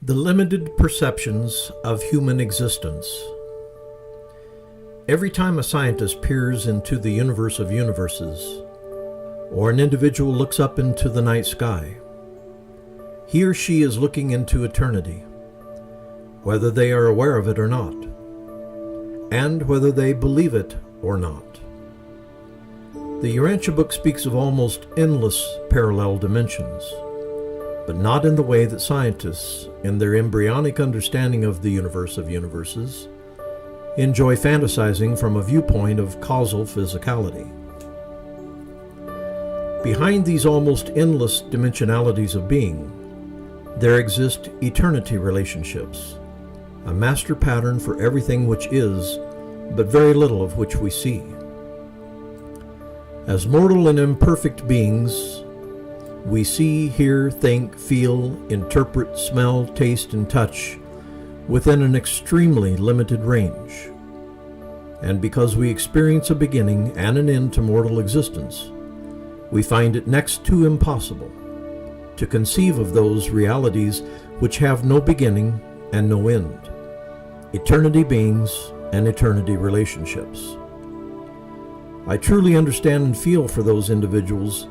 The limited perceptions of human existence. Every time a scientist peers into the universe of universes, or an individual looks up into the night sky, he or she is looking into eternity, whether they are aware of it or not, and whether they believe it or not. The Urantia Book speaks of almost endless parallel dimensions, but not in the way that scientists, in their embryonic understanding of the universe of universes, enjoy fantasizing from a viewpoint of causal physicality. Behind these almost endless dimensionalities of being, there exist eternity relationships, a master pattern for everything which is, but very little of which we see. As mortal and imperfect beings, we see, hear, think, feel, interpret, smell, taste, and touch within an extremely limited range. And because we experience a beginning and an end to mortal existence, we find it next to impossible to conceive of those realities which have no beginning and no end, eternity beings and eternity relationships. I truly understand and feel for those individuals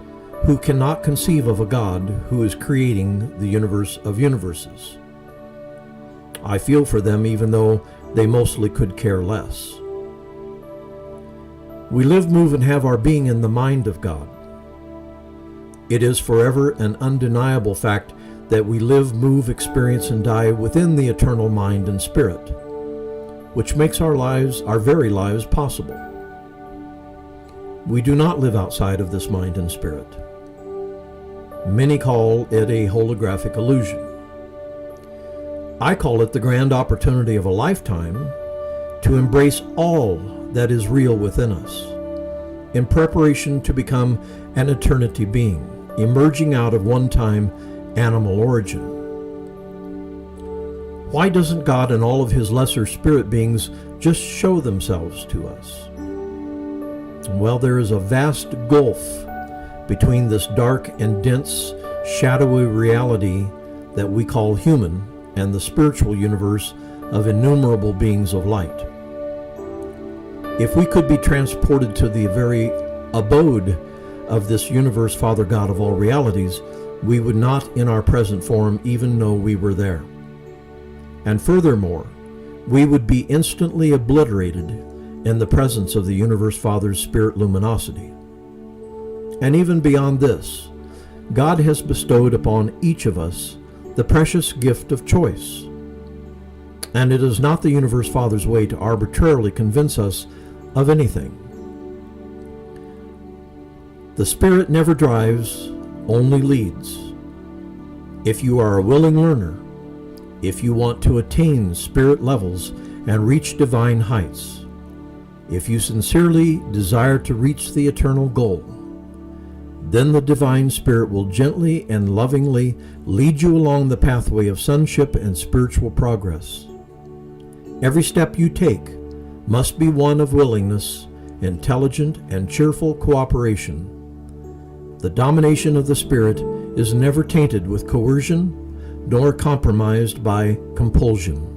who cannot conceive of a God who is creating the universe of universes. I feel for them even though they mostly could care less. We live, move, and have our being in the mind of God. It is forever an undeniable fact that we live, move, experience, and die within the eternal mind and spirit, which makes our lives, our very lives, possible. We do not live outside of this mind and spirit. Many call it a holographic illusion. I call it the grand opportunity of a lifetime to embrace all that is real within us, in preparation to become an eternity being, emerging out of one-time animal origin. Why doesn't God and all of his lesser spirit beings just show themselves to us? Well, there is a vast gulf between this dark and dense, shadowy reality that we call human and the spiritual universe of innumerable beings of light. If we could be transported to the very abode of this universe, Father God of all realities, we would not in our present form even know we were there. And furthermore, we would be instantly obliterated in the presence of the Universe Father's spirit luminosity. And even beyond this, God has bestowed upon each of us the precious gift of choice. And it is not the Universe Father's way to arbitrarily convince us of anything. The Spirit never drives, only leads. If you are a willing learner, if you want to attain spirit levels and reach divine heights, if you sincerely desire to reach the eternal goal, then the Divine Spirit will gently and lovingly lead you along the pathway of sonship and spiritual progress. Every step you take must be one of willingness, intelligent and cheerful cooperation. The domination of the Spirit is never tainted with coercion, nor compromised by compulsion.